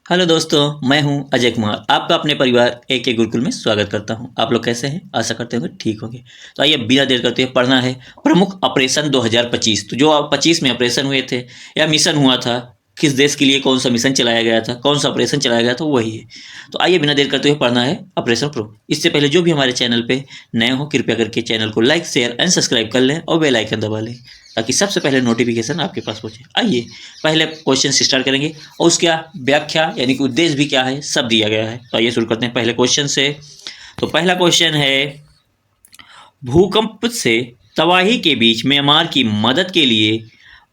Hello दोस्तों, मैं हूं अजय कुमार। आपका अपने परिवार एक गुरुकुल में स्वागत करता हूं। आप लोग कैसे हैं? आशा करते होंगे ठीक होंगे। तो आइए बिना देर करते हुए पढ़ना है प्रमुख ऑपरेशन 2025। तो जो 25 में ऑपरेशन हुए थे या मिशन हुआ था, किस देश के लिए कौन सा मिशन चलाया गया था, कौन सा ऑपरेशन चलाया गया था, वही है। तो आइए बिना देर करते हुए पढ़ना है ऑपरेशन प्रो। इससे पहले जो भी हमारे चैनल पे नए हो, कृपया करके चैनल को लाइक, शेयर एंड सब्सक्राइब कर लें और बेल आइकन दबा लें ताकि सबसे पहले नोटिफिकेशन आपके पास पहुंचे। आइए पहले क्वेश्चन से स्टार्ट करेंगे और उसका व्याख्या यानी कि उद्देश्य भी क्या है सब दिया गया है। तो आइए शुरू करते हैं पहले क्वेश्चन से। तो पहला क्वेश्चन है, भूकंप से तबाही के बीच म्यांमार की मदद के लिए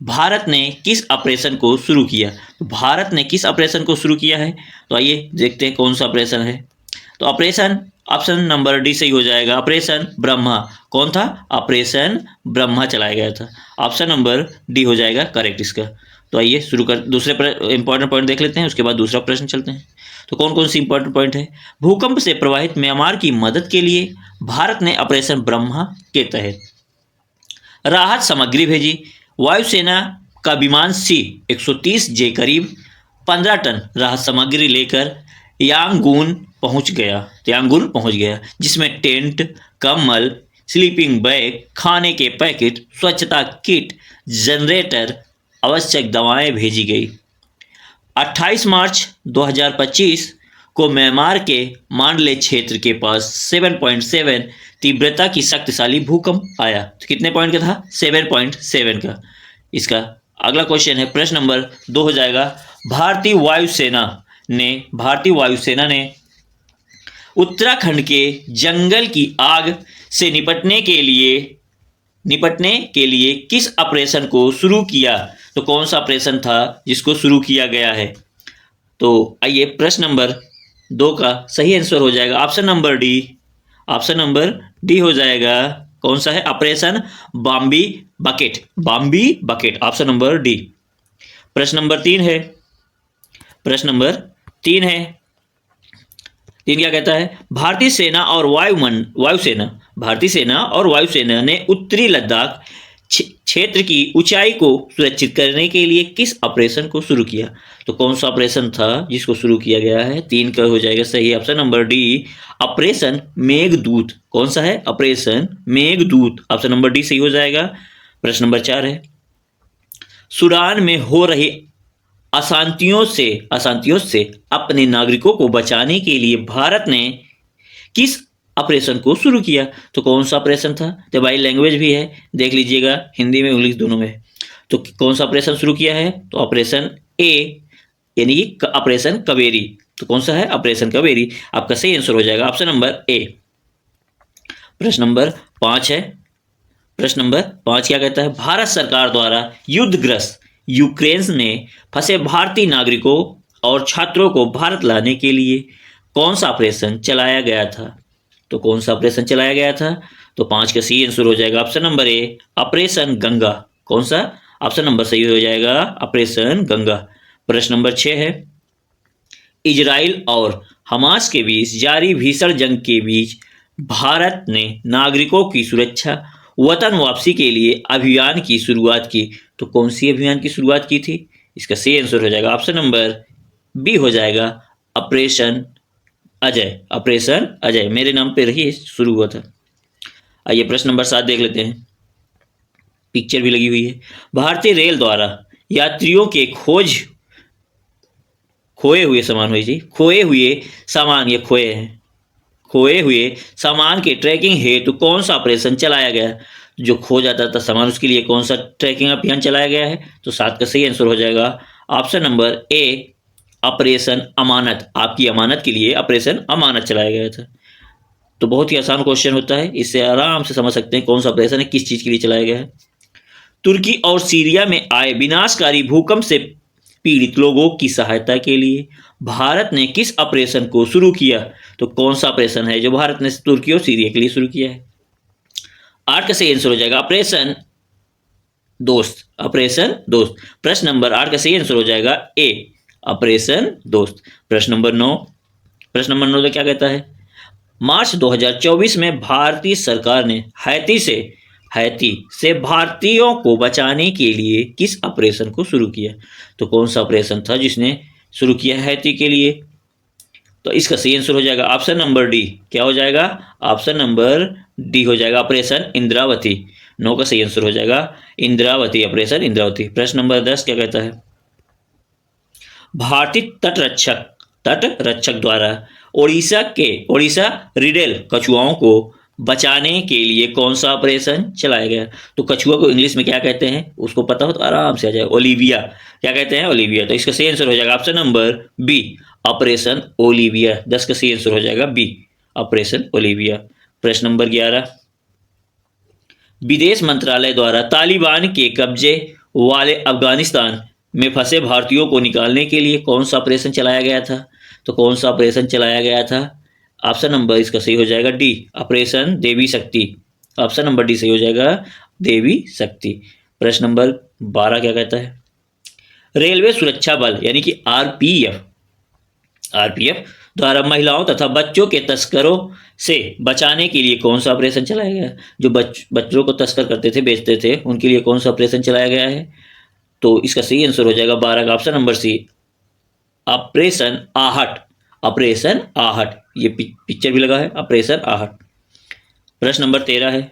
भारत ने किस ऑपरेशन को शुरू किया? तो भारत ने किस ऑपरेशन को शुरू किया है? तो आइए देखते हैं कौन सा ऑपरेशन है। तो ऑपरेशन ऑप्शन नंबर डी सही हो जाएगा, ऑपरेशन ब्रह्मा। कौन था? ऑपरेशन ब्रह्मा चलाया गया था। ऑप्शन नंबर डी हो जाएगा करेक्ट इसका। तो आइए शुरू कर दूसरे इंपॉर्टेंट पॉइंट देख लेते हैं, उसके बाद दूसरा प्रश्न चलते हैं। तो कौन कौन सी इंपॉर्टेंट पॉइंट है? भूकंप से प्रभावित म्यांमार की मदद के लिए भारत ने ऑपरेशन ब्रह्मा के तहत राहत सामग्री भेजी। वायुसेना का विमान सी 130J करीब 15 टन राहत सामग्री लेकर यांगून पहुंच गया, जिसमें टेंट, कंबल, स्लीपिंग बैग, खाने के पैकेट, स्वच्छता किट, जनरेटर, आवश्यक दवाएं भेजी गई। 28 मार्च 2025 को म्यांमार के मांडले क्षेत्र के पास 7.7 तीव्रता की शक्तिशाली भूकंप आया। तो कितने पॉइंट का था? 7.7 का। इसका अगला क्वेश्चन है, प्रश्न नंबर 2 हो जाएगा, भारतीय वायुसेना ने उत्तराखंड के जंगल की आग से निपटने के लिए किस ऑपरेशन को शुरू किया? तो कौन सा ऑपरेशन था जिसको शुरू किया गया है? तो आइए प्रश्न नंबर 2 का सही आंसर हो जाएगा ऑप्शन नंबर डी हो जाएगा। कौन सा है? Operation बॉम्बी bucket, option number D. प्रश्न नंबर 3 है, तीन क्या कहता है? भारतीय सेना और वायुसेना ने उत्तरी लद्दाख क्षेत्र की ऊंचाई को सुरक्षित करने के लिए किस ऑपरेशन को शुरू किया? तो कौन सा ऑपरेशन था जिसको शुरू किया गया है? 3 का हो जाएगा सही, option number D, operation Meghdoot. कौन सा है? Operation Meghdoot, option number D सही हो जाएगा। प्रश्न नंबर 4 है, सूडान में हो रही अशांतियों से अपने नागरिकों को बचाने के लिए भारत ने किस ऑपरेशन को शुरू किया? तो कौन सा ऑपरेशन था? तो भाई लैंग्वेज भी है, देख लीजिएगा, हिंदी में इंग्लिश दोनों में। तो कौन सा ऑपरेशन शुरू किया है? तो ऑपरेशन ए यानी कि ऑपरेशन कावेरी। तो कौन सा है? ऑपरेशन कावेरी। आपका सही आंसर हो जाएगा ऑप्शन नंबर ए। प्रश्न नंबर 5 है, प्रश्न नंबर 5 क्या कहता है? भारत सरकार द्वारा युद्धग्रस्त यूक्रेन में फंसे भारतीय नागरिकों और छात्रों को भारत लाने के लिए कौन सा ऑपरेशन चलाया गया था? तो कौन सा ऑपरेशन चलाया गया था? तो 5 का सी आंसर हो जाएगा option number A, operation Ganga. कौन सा? ऑप्शन नंबर सही हो जाएगा ऑपरेशन गंगा। प्रश्न नंबर 6 है, इजराइल और हमास के बीच जारी भीषण जंग के बीच भारत ने नागरिकों की सुरक्षा वतन वापसी के लिए अभियान की शुरुआत की। तो कौन सी अभियान की शुरुआत की थी? इसका सही आंसर हो जाएगा ऑप्शन नंबर बी हो जाएगा ऑपरेशन अजय। मेरे नाम पे रही शुरू हुआ था। आइए प्रश्न नंबर 7 देख लेते हैं, पिक्चर भी लगी हुई है। भारतीय रेल द्वारा यात्रियों के खोए हुए सामान के ट्रैकिंग हेतु कौन सा ऑपरेशन चलाया गया? जो खो जाता था सामान, उसके लिए कौन सा ट्रैकिंग अभियान चलाया गया है? तो 7 का सही आंसर हो जाएगा ऑप्शन नंबर ए, ऑपरेशन अमानत। आपकी अमानत के लिए ऑपरेशन अमानत चलाया गया था। तो बहुत ही आसान क्वेश्चन होता है, इससे आराम से समझ सकते हैं कौन सा ऑपरेशन है, किस चीज के लिए चलाया गया है। तुर्की और सीरिया में आए विनाशकारी भूकंप से पीड़ित लोगों की सहायता के लिए भारत ने किस ऑपरेशन को शुरू किया? तो कौन सा ऑपरेशन है जो भारत ने तुर्की और सीरिया के लिए शुरू किया है? 8 का सही आंसर हो जाएगा ऑपरेशन दोस्त। प्रश्न नंबर 8 का सही आंसर हो जाएगा ए, ऑपरेशन दोस्त। प्रश्न नंबर 9 तो क्या कहता है? मार्च 2024 में भारतीय सरकार ने हैती से भारतीयों को बचाने के लिए किस ऑपरेशन को शुरू किया? तो कौन सा ऑपरेशन था जिसने शुरू किया है हैती के लिए? तो इसका सही आंसर हो जाएगा ऑप्शन नंबर डी। क्या हो जाएगा? ऑप्शन नंबर डी हो जाएगा ऑपरेशन इंद्रावती। 9 का सही आंसर हो जाएगा इंद्रावती, ऑपरेशन इंद्रावती। प्रश्न नंबर 10 क्या कहता है? भारतीय तट रक्षक द्वारा ओडिशा रिडेल कछुआओं को बचाने के लिए कौन सा ऑपरेशन चलाया गया? तो कछुआ को इंग्लिश में क्या कहते हैं उसको पता हो तो आराम से आ जाए, ओलिविया। क्या कहते हैं? ओलिविया। तो इसका सही आंसर हो जाएगा option number B, operation Olivia. 10 का सही आंसर हो जाएगा बी, ऑपरेशन ओलिविया। प्रश्न नंबर 11, विदेश मंत्रालय द्वारा तालिबान के कब्जे वाले अफगानिस्तान में फंसे भारतीयों को निकालने के लिए कौन सा ऑपरेशन चलाया गया था? तो कौन सा ऑपरेशन चलाया गया था? ऑप्शन नंबर इसका सही हो जाएगा डी, ऑपरेशन देवी शक्ति। ऑप्शन नंबर डी सही हो जाएगा, देवी शक्ति। प्रश्न नंबर 12 क्या कहता है? रेलवे सुरक्षा बल यानी कि आरपीएफ द्वारा महिलाओं तथा बच्चों के तस्करों से बचाने के लिए कौन सा ऑपरेशन चलाया गया? जो बच्चों को तस्कर करते थे, बेचते थे, उनके लिए कौन सा ऑपरेशन चलाया गया है? तो इसका सही आंसर हो जाएगा 12 का ऑप्शन नंबर सी, ऑपरेशन आहट। ऑपरेशन आहट, ये पिक्चर भी लगा है, ऑपरेशन आहट। प्रश्न नंबर 13 है,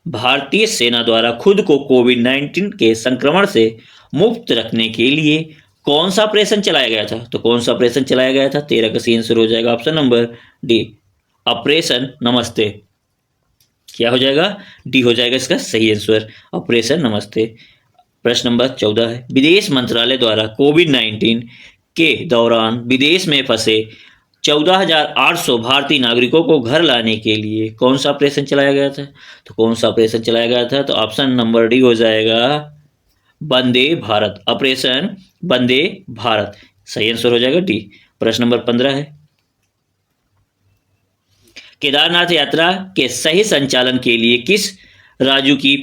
भारतीय सेना द्वारा खुद को कोविड-19 के संक्रमण से मुक्त रखने के लिए कौन सा ऑपरेशन चलाया गया था? तो कौन सा ऑपरेशन चलाया गया था? 13 का सही आंसर हो जाएगा ऑप्शन नंबर डी, ऑपरेशन नमस्ते। क्या हो जाएगा? डी हो जाएगा इसका सही आंसर, ऑपरेशन नमस्ते। प्रश्न नंबर 14 है, विदेश मंत्रालय द्वारा कोविड-19 के दौरान विदेश में फंसे 14,800 भारतीय नागरिकों को घर लाने के लिए कौन सा ऑपरेशन चलाया गया था? तो कौन सा ऑपरेशन चलाया गया था? तो ऑप्शन नंबर डी हो जाएगा वंदे भारत, ऑपरेशन वंदे भारत। सही आंसर हो जाएगा डी। प्रश्न नंबर 15 है, केदारनाथ यात्रा के सही संचालन के लिए किस राज्य की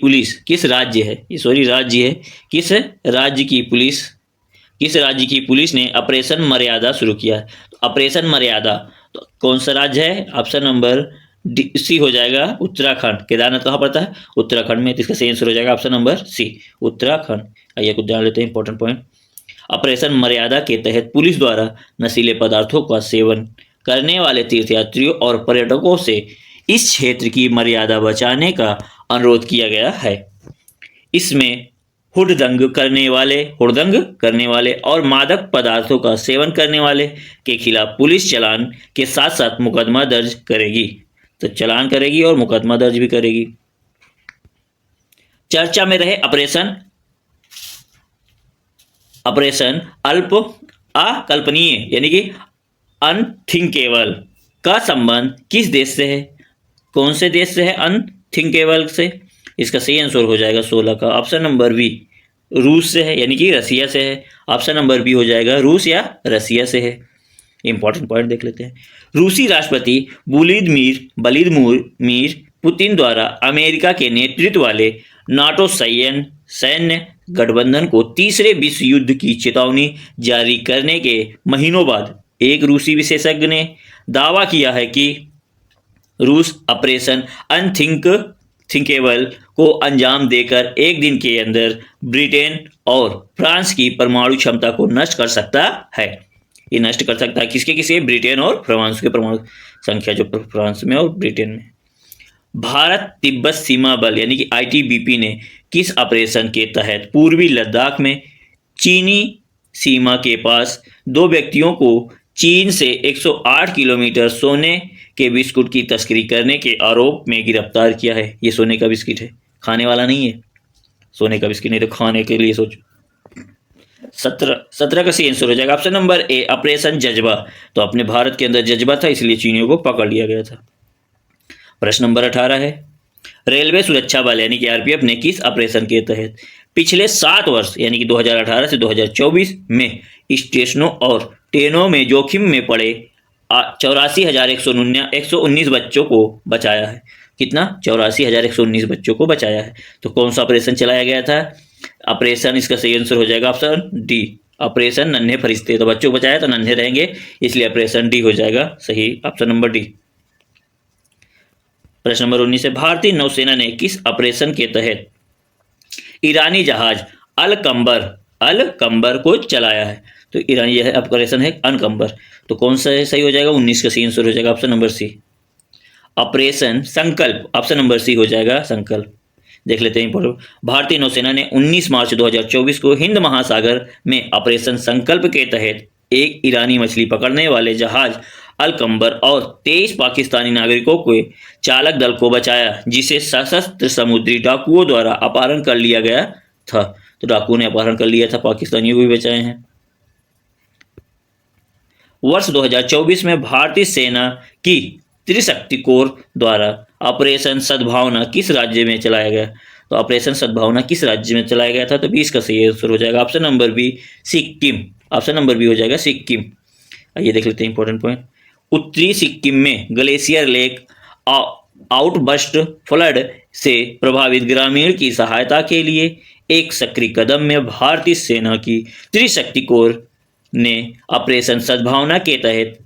पुलिस ने ऑपरेशन मर्यादा शुरू किया है? तो ऑपरेशन मर्यादा तो कौन सा राज्य है? ऑप्शन नंबर डी सी हो जाएगा उत्तराखंड। केदारनाथ कहाँ पड़ता है? उत्तराखंड में। तो इसका सही आंसर हो जाएगा ऑप्शन नंबर सी, उत्तराखंड। आइए कुछ जान लेते हैं इंपॉर्टेंट पॉइंट। ऑपरेशन मर्यादा के तहत पुलिस द्वारा नशीले पदार्थों का सेवन करने वाले तीर्थयात्रियों और पर्यटकों से इस क्षेत्र की मर्यादा बचाने का अनुरोध किया गया है। इसमें हुड़दंग करने वाले और मादक पदार्थों का सेवन करने वाले के खिलाफ पुलिस चालान के साथ साथ मुकदमा दर्ज करेगी। तो चालान करेगी और मुकदमा दर्ज भी करेगी। चर्चा में रहे ऑपरेशन अकल्पनीय यानी कि अनथिंकेबल का संबंध किस देश से है? कौन से देश से है अनथिंकेबल से? इसका सही आंसर हो जाएगा 16 का ऑप्शन नंबर बी, रूस से है यानी कि रसिया से है। ऑप्शन नंबर बी हो जाएगा रूस या रसिया से है। इंपॉर्टेंट पॉइंट देख लेते हैं। रूसी राष्ट्रपति व्लादिमीर पुतिन द्वारा अमेरिका के नेतृत्व वाले नाटो सैन्य गठबंधन को तीसरे विश्व युद्ध की चेतावनी जारी करने के महीनों बाद एक रूसी विशेषज्ञ ने दावा किया है कि रूस ऑपरेशन अनथिंकेबल को अंजाम देकर एक दिन के अंदर ब्रिटेन और फ्रांस की परमाणु क्षमता को नष्ट कर सकता है। ये नष्ट कर सकता है किसके? ब्रिटेन और फ्रांस के परमाणु संख्या जो फ्रांस में और ब्रिटेन में। भारत तिब्बत सीमा बल यानी कि आईटीबीपी ने किस ऑपरेशन के तहत पूर्वी लद्दाख में चीनी सीमा के पास 2 व्यक्तियों को चीन से 108 किलोमीटर सोने के बिस्कुट की तस्करी करने के आरोप में गिरफ्तार किया है? ये सोने का बिस्किट है, खाने वाला नहीं है। सोने का बिस्किट नहीं तो खाने के लिए सोचो। 17 का सही आंसर हो जाएगा ऑप्शन नंबर ए, ऑपरेशन जज्बा। तो अपने भारत के अंदर जज्बा था इसलिए चीनियों को पकड़ लिया गया था। प्रश्न नंबर 18 है, रेलवे सुरक्षा बल यानी कि आरपीएफ ने किस ऑपरेशन के तहत पिछले 7 वर्ष यानी कि 2018 से 2024 में स्टेशनों और ट्रेनों में जोखिम में पड़े 84,119 बच्चों को बचाया है? कितना? 84,119 बच्चों को बचाया है। तो कौन सा ऑपरेशन चलाया गया था? ऑपरेशन इसका सही आंसर हो जाएगा ऑप्शन डी, ऑपरेशन नन्हे फरिश्ते। तो बच्चों को बचाया तो नन्हे रहेंगे इसलिए ऑपरेशन डी हो जाएगा सही, ऑप्शन नंबर डी। प्रश्न नंबर 19 है, भारतीय नौसेना ने किस ऑपरेशन के तहत ईरानी जहाज अल कंबर को चलाया है? तो ईरानी यह ऑपरेशन है अनकंबर। तो कौन सा सही हो जाएगा? 19 का सी आंसर हो जाएगा ऑप्शन नंबर सी। ऑपरेशन संकल्प, ऑप्शन नंबर सी हो जाएगा संकल्प। देख लेते हैं इंपॉर्टेंट। भारतीय नौसेना ने 19 मार्च 2024 को हिंद महासागर में ऑपरेशन संकल्प के तहत एक ईरानी मछली पकड़ने वाले जहाज अलकंबर और 23 पाकिस्तानी नागरिकों के चालक दल को बचाया, जिसे सशस्त्र समुद्री डाकुओं द्वारा अपहरण कर लिया गया था। तो डाकुओं ने अपहरण कर लिया था, पाकिस्तानियों को भी बचाए हैं। वर्ष 2024 में भारतीय सेना की त्रिशक्ति कोर द्वारा ऑपरेशन सद्भावना किस राज्य में चलाया गया? तो ऑपरेशन सद्भावना किस राज्य में चलाया गया था? तो 20 का सही आंसर हो जाएगा option number B Sikkim. Option number B हो जाएगा सिक्किम। आइए देख लेते हैं इंपॉर्टेंट पॉइंट। उत्तरी सिक्किम में ग्लेशियर लेक आउटबस्ट फ्लड से प्रभावित ग्रामीण की सहायता के लिए एक सक्रिय कदम में भारतीय सेना की त्रिशक्ति कोर ने ऑपरेशन सद्भावना के तहत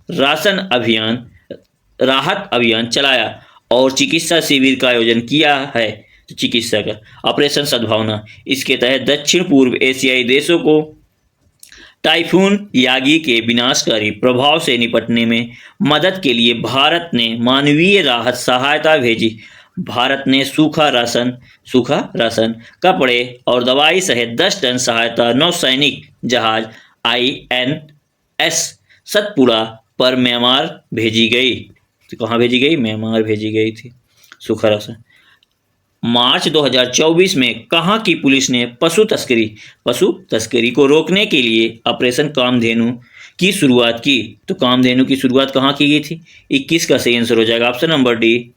राहत अभियान चलाया और चिकित्सा शिविर का आयोजन किया है। तो चिकित्सा का ऑपरेशन सद्भावना, इसके तहत दक्षिण पूर्व एशियाई देशों को टाइफून यागी के विनाशकारी प्रभाव से निपटने में मदद के लिए भारत ने मानवीय राहत सहायता भेजी। भारत ने सूखा राशन, कपड़े और दवाई सहित 10 टन सहायता नौसैनिक जहाज INS सतपुड़ा पर म्यांमार भेजी गई। तो कहाँ भेजी गई? म्यांमार भेजी गई थी सूखा राशन। मार्च 2024 में कहाँ की पुलिस ने पशु तस्करी को रोकने के लिए ऑपरेशन कामधेनु की शुरुआत की? तो कामधेनु की शुरुआत कहाँ की गई थी? 21 का सही आंसर हो जाएगा option number D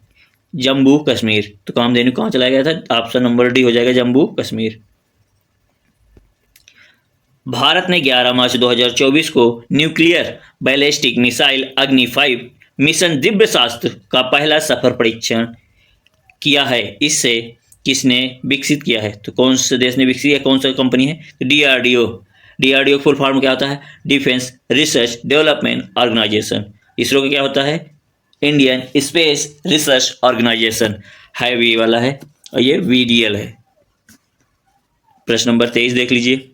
Jammu Kashmir. तो कामधेनु कहाँ चलाया गया था? ऑप्शन नंबर डी हो जाएगा जम्मू कश्मीर। भारत ने 11 मार्च 2024 को न्यूक्लियर बैलिस्टिक मिसाइल अग्नि 5 मिशन दिव्यशास्त्र का पहला सफल परीक्षण किया है। इससे किसने विकसित किया है? तो कौन से देश ने विकसित किया? कौन सा कंपनी है? तो DRDO फुल फॉर्म क्या होता है? Defence research development organisation. ISRO का क्या होता है? इंडियन स्पेस रिसर्च ऑर्गेनाइजेशन है, वी वाला है, और ये VDL है। प्रश्न नंबर 23 देख लीजिए।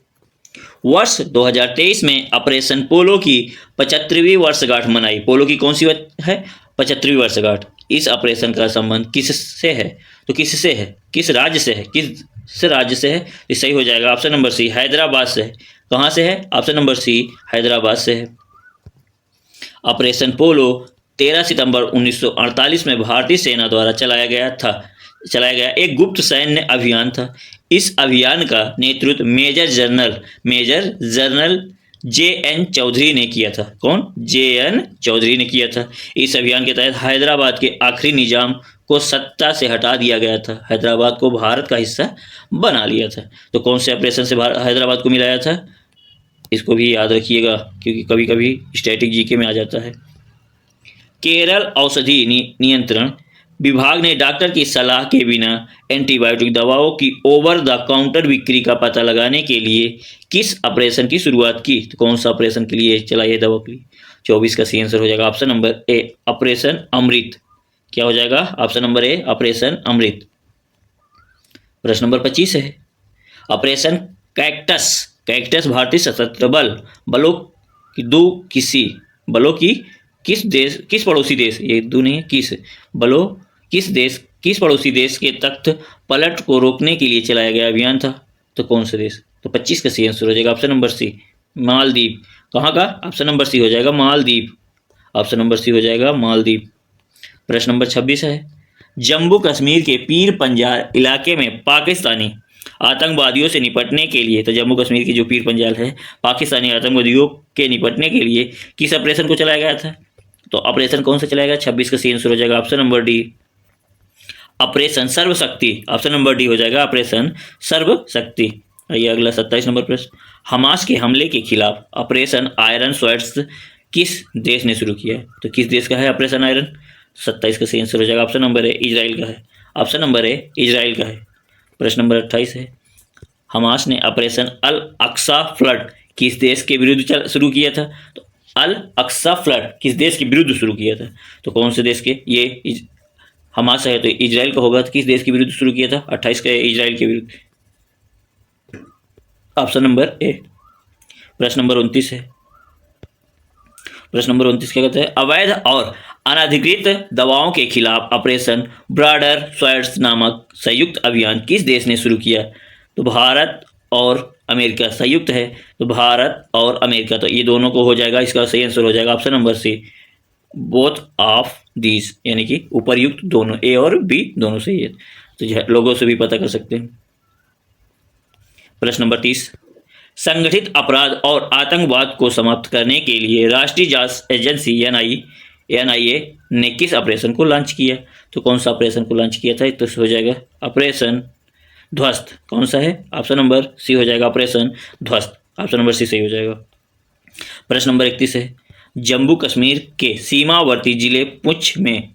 वर्ष 2023 में ऑपरेशन पोलो की 75वीं वर्षगांठ मनाई। पोलो की कौन सी है? 75वीं वर्षगांठ। इस ऑपरेशन का संबंध किससे है? तो किससे है? किस राज्य से है? किस राज्य से है? ये सही हो जाएगा ऑप्शन नंबर सी हैदराबाद से है। कहाँ से है? ऑप्शन नंबर सी हैदराबाद से है। ऑपरेशन पोलो 13 सितंबर 1948 में भारतीय सेना द्वारा चलाया गया एक गुप्त सैन्य अभियान था। इस अभियान का नेतृत्व मेजर जनरल JN चौधरी ने किया था। कौन? JN चौधरी ने किया था। इस अभियान के तहत हैदराबाद के आखिरी निजाम को सत्ता से हटा दिया गया था। हैदराबाद को भारत का हिस्सा बना लिया था। तो कौन से ऑपरेशन से हैदराबाद को मिलाया था? इसको भी याद रखिएगा, क्योंकि कभी कभी स्टैटिक जीके में आ जाता है। केरल औषधि नियंत्रण विभाग ने डॉक्टर की सलाह के बिना एंटीबायोटिक दवाओं की ओवर द काउंटर बिक्री का पता लगाने के लिए किस ऑपरेशन की शुरुआत की? तो कौन सा ऑपरेशन के लिए चलाई दवा के लिए? 24 का सी आंसर हो जाएगा ऑप्शन नंबर ए ऑपरेशन अमृत। क्या हो जाएगा? ऑप्शन नंबर ए ऑपरेशन अमृत। प्रश्न नंबर 25 है। ऑपरेशन कैक्टस भारतीय सशस्त्र बलों किस पड़ोसी देश, ये दो नहीं है, किस पड़ोसी देश के तख्त पलट को रोकने के लिए चलाया गया अभियान था? तो कौन सा देश? तो 25 का सी आंसर हो जाएगा ऑप्शन नंबर सी मालदीव। कहाँ का? ऑप्शन नंबर सी हो जाएगा मालदीव। ऑप्शन नंबर सी हो जाएगा मालदीव। प्रश्न नंबर 26 है। जम्मू कश्मीर के पीर पंजाल इलाके में पाकिस्तानी आतंकवादियों से निपटने के लिए, तो जम्मू कश्मीर की जो पीर पंजाल है, पाकिस्तानी आतंकवादियों के निपटने के लिए किस ऑपरेशन को चलाया गया था? तो ऑपरेशन कौन सा चलाया गया? 26 का सी आंसर हो जाएगा option number D operation Sarvashakti. Option number D हो जाएगा ऑपरेशन सर्वशक्ति। आइए अगला 27 नंबर प्रश्न। हमास के हमले के खिलाफ ऑपरेशन आयरन स्वैट्स किस देश ने शुरू किया है? तो किस देश का है ऑपरेशन आयरन? 27 का सही आंसर हो जाएगा ऑप्शन नंबर ए इजराइल का है। ऑप्शन नंबर ए इजराइल का है। प्रश्न नंबर 28 है। हमास ने ऑपरेशन अल अक्सा फ्लड किस देश के विरुद्ध शुरू किया था? तो अल अक्सा फ्लड किस देश के विरुद्ध शुरू किया था? तो कौन से देश के? ये हमास है तो इजराइल का होगा। तो किस देश के विरुद्ध शुरू किया था? 28 का इजराइल के विरुद्ध। Option number A. प्रश्न नंबर 29 है। प्रश्न नंबर 29 क्या कहते हैं? अवैध और अनधिकृत दवाओं के खिलाफ ऑपरेशन ब्रॉडर स्वर्ड्स नामक संयुक्त अभियान किस देश ने शुरू किया? तो भारत और अमेरिका संयुक्त है, तो भारत और अमेरिका, तो ये दोनों को हो जाएगा। इसका सही आंसर हो जाएगा option number C, both of these, यानी कि उपर्युक्त दोनों, ए और बी दोनों सही है। तो लोगों से भी पता कर सकते हैं। प्रश्न नंबर 30, संगठित अपराध और आतंकवाद को समाप्त करने के लिए राष्ट्रीय जांच एजेंसी एनआईए ने किस ऑपरेशन को लॉन्च किया? तो कौन सा ऑपरेशन को लॉन्च किया था? तो हो जाएगा ऑपरेशन ध्वस्त। कौन सा है? ऑप्शन नंबर सी हो जाएगा, ऑपरेशन ध्वस्त। ऑप्शन नंबर सी सही हो जाएगा। प्रश्न नंबर 31 है, जम्मू कश्मीर के सीमावर्ती जिले पुंछ में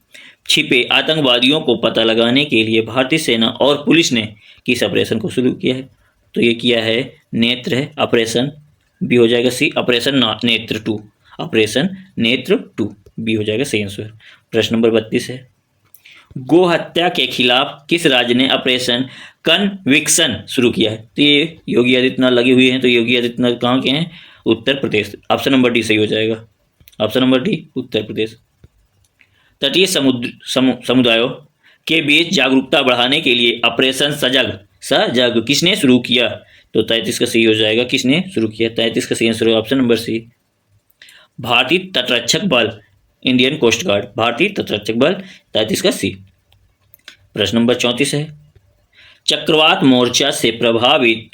छिपे आतंकवादियों को पता लगाने के लिए भारतीय सेना और पुलिस ने किस ऑपरेशन को शुरू किया है? तो ये किया है नेत्र है, ऑपरेशन बी हो जाएगा सी, ऑपरेशन नेत्र 2, ऑपरेशन नेत्र 2 बी हो जाएगा सही आंसर। प्रश्न नंबर 32 है, गो हत्या के खिलाफ किस राज्य ने ऑपरेशन कन्विक्शन शुरू किया है? तो ये योगी आदित्यनाथ लगे हुए हैं, तो योगी आदित्यनाथ कहाँ के हैं? Uttar Pradesh. Option number D सही हो जाएगा, option number D Uttar Pradesh. तटीय समुदायों के बीच जागरूकता बढ़ाने के लिए ऑपरेशन सजग किसने शुरू किया? तो 33 का सही हो जाएगा, किसने शुरू किया? 33 का सही आंसर होगा ऑप्शन नंबर सी, भारतीय तटरक्षक बल, इंडियन कोस्ट गार्ड, भारतीय तटरक्षक बल, 33 का सी। प्रश्न नंबर 34 है, चक्रवात मोर्चा से प्रभावित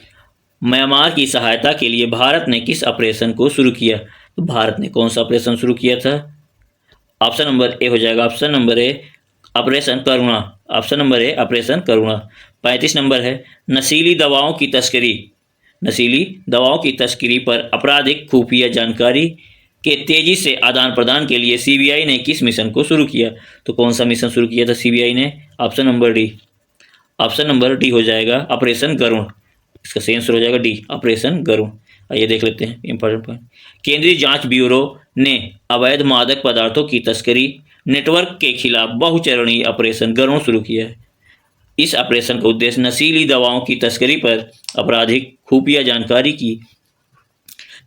म्यांमार की सहायता के लिए भारत ने किस ऑपरेशन को शुरू किया? तो भारत ने कौन सा ऑपरेशन शुरू किया था? ऑप्शन नंबर ए हो जाएगा, option number A operation Karuna, option number A operation Karuna. 35 number है, नशीली दवाओं की तस्करी पर आपराधिक खुफिया जानकारी के तेजी से आदान प्रदान के लिए सीबीआई ने किस मिशन को शुरू किया? तो कौन सा मिशन शुरू किया था सीबीआई ने? Option number D, option number D हो जाएगा ऑपरेशन गरुण। इसका सही आंसर हो जाएगा डी, ऑपरेशन गरुण। आइए देख लेते हैं इंपॉर्टेंट पॉइंट। केंद्रीय जांच ब्यूरो ने अवैध मादक पदार्थों की तस्करी नेटवर्क के खिलाफ बहुचरणीय ऑपरेशन गरुण शुरू किया है। इस ऑपरेशन का उद्देश्य नशीली दवाओं की तस्करी पर आपराधिक खुफिया जानकारी की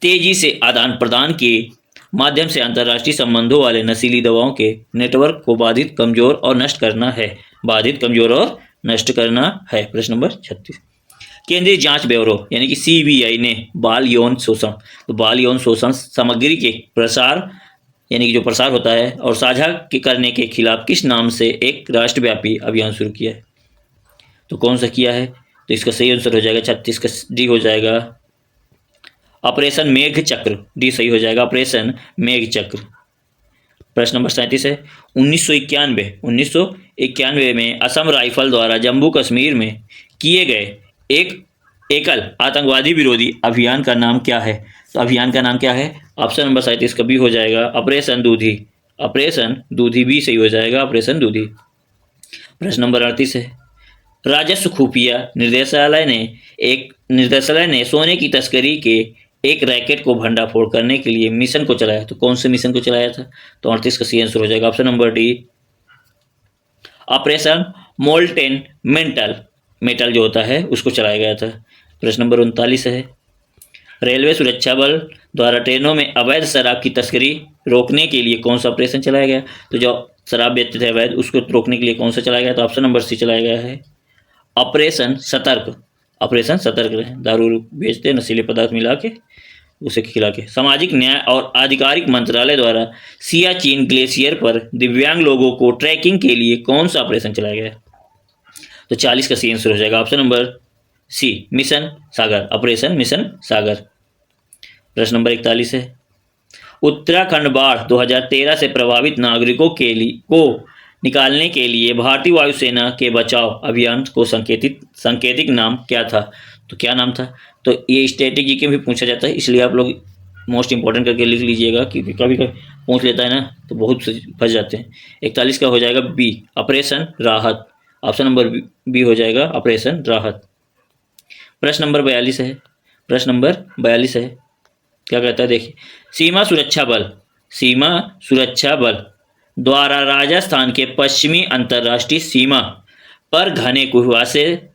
तेजी से आदान प्रदान के माध्यम से अंतर्राष्ट्रीय संबंधों वाले नशीली दवाओं के नेटवर्क को बाधित, कमजोर और नष्ट करना है। बाधित, कमजोर और नष्ट करना है। प्रश्न नंबर 36, केंद्रीय जांच ब्यूरो यानी कि सीबीआई ने बाल यौन शोषण, तो बाल यौन शोषण सामग्री के प्रसार यानी कि जो प्रसार होता है और साझा करने के खिलाफ किस नाम से एक राष्ट्रव्यापी अभियान शुरू किया है? तो कौन सा किया है? तो इसका सही आंसर हो जाएगा 36 का डी हो जाएगा, ऑपरेशन मेघ चक्र, डी सही हो जाएगा, ऑपरेशन मेघ चक्र। प्रश्न नंबर 37 है, 1991 में असम राइफल द्वारा जम्मू कश्मीर में किए गए एक एकल आतंकवादी विरोधी अभियान का नाम क्या है? तो अभियान का नाम क्या है? ऑप्शन नंबर 37 का बी हो जाएगा, ऑपरेशन दूधी, ऑपरेशन दूधी बी सही हो जाएगा, ऑपरेशन दूधी। प्रश्न नंबर 38 है, राजस्व खुफिया निर्देशालय ने सोने की तस्करी के एक रैकेट को भंडाफोड़ करने के लिए मिशन को चलाया, तो कौन से मिशन को चलाया था? तो 38 का सही आंसर हो जाएगा, option number D, operation molten metal जो होता है उसको चलाया गया था। प्रश्न नंबर 39 है, रेलवे सुरक्षा बल द्वारा ट्रेनों में अवैध शराब की तस्करी रोकने के लिए कौन सा ऑपरेशन चलाया गया? तो जो शराब बेचते थे अवैध, उसको रोकने के लिए कौन सा चलाया गया? तो ऑप्शन नंबर सी चलाया गया है, ऑपरेशन सतर्क, ऑपरेशन सतर्क। दारू बेचते नशीले पदार्थ मिला के उसे खिला के। सामाजिक न्याय और आधिकारिक मंत्रालय द्वारा सियाचिन ग्लेशियर पर दिव्यांग लोगों को ट्रैकिंग के लिए कौन सा ऑपरेशन चलाया गया? तो 40 का सी आंसर हो जाएगा, ऑप्शन नंबर सी, मिशन सागर, ऑपरेशन मिशन सागर। प्रश्न नंबर 41 है, उत्तराखंड बाढ़ 2013 से प्रभावित नागरिकों को निकालने के लिए भारतीय वायुसेना के बचाव अभियान को सांकेतिक नाम क्या था? तो क्या नाम था? तो ये स्ट्रेटेजी के भी पूछा जाता है, इसलिए आप लोग मोस्ट इंपॉर्टेंट करके लिख लीजिएगा, क्योंकि कभी कभी पूछ लेता है ना तो बहुत फंस जाते हैं। 41 का हो जाएगा बी, ऑपरेशन राहत, ऑप्शन नंबर बी हो जाएगा, ऑपरेशन राहत। प्रश्न नंबर 42 है, प्रश्न नंबर 42 है, क्या कहता है देखिए, सीमा सुरक्षा बल द्वारा राजस्थान के पश्चिमी अंतर्राष्ट्रीय सीमा पर घने कुहासे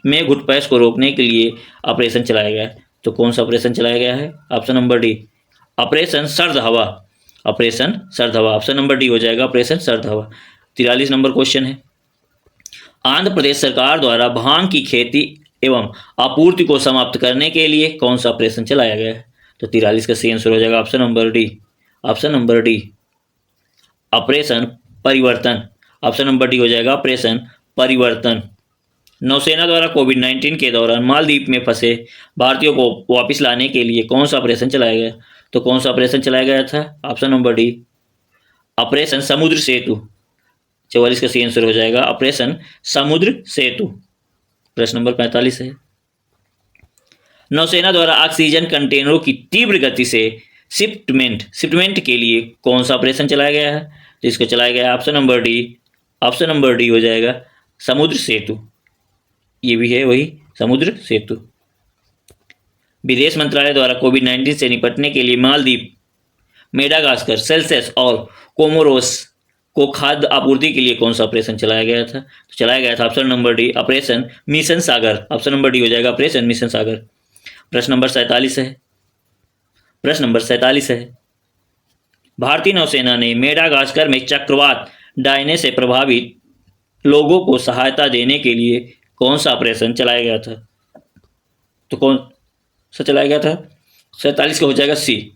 में घुसपैठ को रोकने के लिए ऑपरेशन चलाया गया है। तो कौन सा ऑपरेशन चलाया गया है? ऑप्शन नंबर डी, ऑपरेशन सर्द हवा। ऑपरेशन सर्द हवा, ऑप्शन नंबर डी हो जाएगा, ऑपरेशन सर्द हवा। 43 नंबर क्वेश्चन है, आंध्र प्रदेश सरकार द्वारा भांग की खेती एवं आपूर्ति को समाप्त करने के लिए कौन सा ऑपरेशन चलाया गया है? तो 43 का सही आंसर हो जाएगा option number D, option number D, operation परिवर्तन। ऑप्शन नंबर डी हो जाएगा, ऑपरेशन परिवर्तन। नौसेना द्वारा कोविड-19 के दौरान मालदीव में फंसे भारतीयों को वापस लाने के लिए कौन सा ऑपरेशन चलाया गया? तो कौन सा ऑपरेशन चलाया गया था? ऑप्शन नंबर डी, ऑपरेशन समुद्र सेतु। 44 का सही आंसर हो जाएगा, ऑपरेशन समुद्र सेतु। प्रश्न नंबर 45 है, नौसेना द्वारा ऑक्सीजन कंटेनरों की तीव्र गति से शिपमेंट के लिए कौन सा ऑपरेशन चलाया गया है? तो इसको चलाया गया option number D, option number D हो जाएगा, समुद्र सेतु। ये भी है वही समुद्र सेतु। विदेश मंत्रालय द्वारा कोविड-19 से निपटने के लिए मालदीव, मेडागास्कर, सेल्सियस और कोमोरोस को खाद्य आपूर्ति के लिए कौन सा ऑपरेशन चलाया गया था? तो चलाया गया था option number D, operation mission Sagar. Option number D हो जाएगा, ऑपरेशन मिशन सागर। प्रश्न नंबर 47 है, प्रश्न नंबर 47 है, भारतीय नौसेना ने मेडागास्कर में चक्रवात डायने से प्रभावित लोगों को सहायता देने के लिए कौन सा ऑपरेशन चलाया गया था? तो कौन सा चलाया गया था? 47 का हो जाएगा C,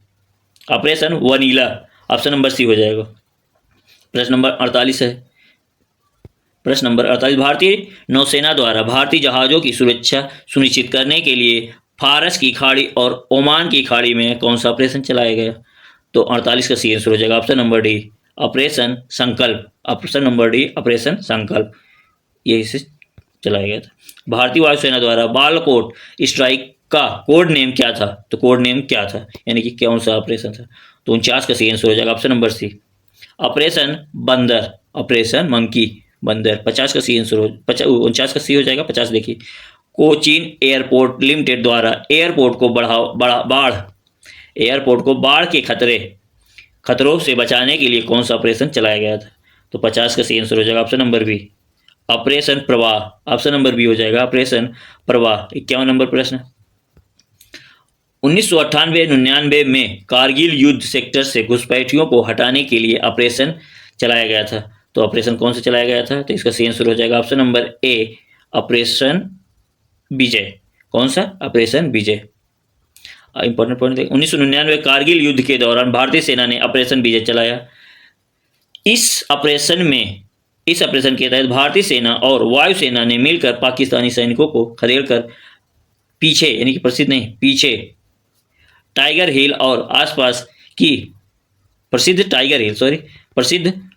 operation vanilla. Option number C हो जाएगा। प्रश्न नंबर 48 है, प्रश्न नंबर 48, भारतीय नौसेना द्वारा भारतीय जहाज़ों की सुरक्षा सुनिश्चित करने के लिए फारस की खाड़ी और ओमान की खाड़ी में कौन सा ऑपरेशन चलाया गया? तो 48 का सी आंसर हो जाएगा ऑप्शन नंबर डी, ऑपरेशन संकल्प। ऑप्शन नंबर डी, ऑपरेशन संकल्प, यही से चलाया गया था। भारतीय वायुसेना द्वारा बालाकोट स्ट्राइक का कोड नेम क्या था? तो कोड नेम क्या था, यानी कि कौन सा ऑपरेशन था? तो 49 का सही आंसर हो जाएगा ऑप्शन नंबर सी, ऑपरेशन बंदर, ऑपरेशन मंकी बंदर। 50 का सी आंसर हो 49 का सी हो जाएगा। 50 देखिए, कोचीन एयरपोर्ट लिमिटेड द्वारा एयरपोर्ट को बाढ़ के खतरों से बचाने के लिए कौन सा ऑपरेशन चलाया गया था? तो 50 का सही आंसर हो जाएगा ऑप्शन नंबर बी, ऑपरेशन प्रवाह। ऑप्शन नंबर बी हो जाएगा, ऑपरेशन प्रवाह। 51 नंबर प्रश्न, 1998-99 में कारगिल युद्ध सेक्टर से घुसपैठियों को हटाने के लिए ऑपरेशन चलाया गया था। तो ऑपरेशन कौन सा चलाया गया था? तो इसका सही आंसर हो जाएगा ऑप्शन नंबर ए, ऑपरेशन विजय। कौन सा? ऑपरेशन विजय। इंपॉर्टेंट पॉइंट देखिए, 1999 कारगिल युद्ध के दौरान भारतीय सेना ने ऑपरेशन विजय चलाया। इस ऑपरेशन के तहत भारतीय सेना और वायुसेना ने मिलकर पाकिस्तानी सैनिकों को खदेड़कर पीछे, यानी कि पीछे टाइगर हिल और आसपास की प्रसिद्ध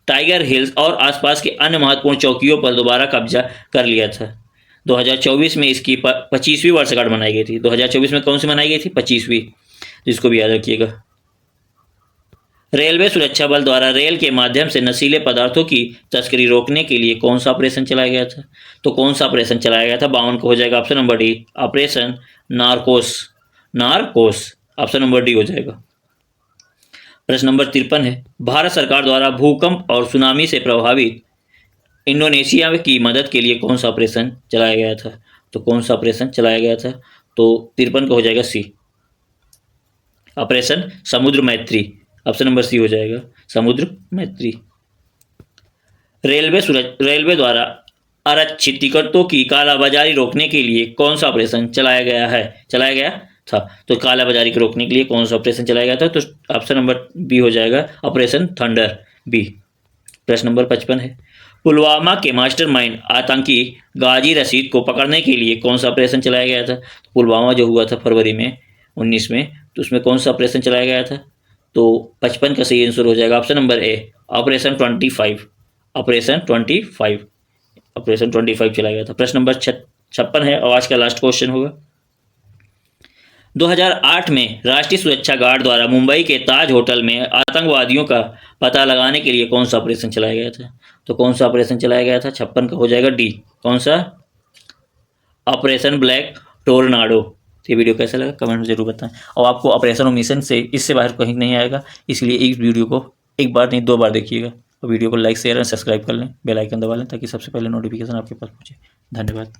टाइगर हिल्स और आसपास के अन्य महत्वपूर्ण चौकियों पर दोबारा कब्जा कर लिया था। 2024 में इसकी 25वीं वर्षगांठ मनाई गई थी। 2024 में कौन सी मनाई गई थी? 25वीं, जिसको भी याद रखिएगा। रेलवे सुरक्षा बल द्वारा रेल के माध्यम से नशीले पदार्थों की तस्करी रोकने के लिए कौन सा ऑपरेशन चलाया गया था? तो कौन सा ऑपरेशन चलाया गया था? 52 को हो जाएगा option number D, operation नारकोस। Option number D हो जाएगा। प्रश्न नंबर 53 है, भारत सरकार द्वारा भूकंप और सुनामी से प्रभावित इंडोनेशिया की मदद के लिए कौन सा ऑपरेशन चलाया गया था? तो कौन सा ऑपरेशन चलाया गया था? तो 53 का हो जाएगा सी, ऑपरेशन समुद्र मैत्री। ऑप्शन नंबर सी हो जाएगा, समुद्र मैत्री। रेलवे द्वारा आरक्षित टिकटों की कालाबाजारी रोकने के लिए कौन सा ऑपरेशन चलाया गया था? तो कालाबाजारी को रोकने के लिए कौन सा ऑपरेशन चलाया गया था? तो ऑप्शन नंबर बी हो जाएगा, ऑपरेशन थंडर बी। प्रश्न नंबर 55 है, पुलवामा के मास्टरमाइंड आतंकी गाजी रशीद को पकड़ने के लिए कौन सा ऑपरेशन चलाया गया था? पुलवामा जो हुआ था फरवरी में 19 में, तो उसमें कौन सा ऑपरेशन चलाया गया था? तो 55 का सही आंसर हो जाएगा option number A, operation 25। Operation 25 चलाया गया था। प्रश्न नंबर 56 है और आज का लास्ट क्वेश्चन होगा। 2008 में राष्ट्रीय सुरक्षा गार्ड द्वारा मुंबई के ताज होटल में आतंकवादियों का पता लगाने के लिए कौन सा ऑपरेशन चलाया गया था? तो कौन सा ऑपरेशन चलाया गया था? 56 का हो जाएगा डी, कौन सा? Operation black tornado. ये वीडियो कैसा लगा कमेंट में जरूर बताएं, और आपको ऑपरेशन और मिशन से इससे बाहर कहीं नहीं आएगा, इसलिए इस वीडियो को एक बार नहीं 2 बार देखिएगा, और वीडियो को लाइक शेयर और सब्सक्राइब कर लें, बेल आइकन दबा लें ताकि सबसे पहले नोटिफिकेशन आपके पास पहुंचे। धन्यवाद।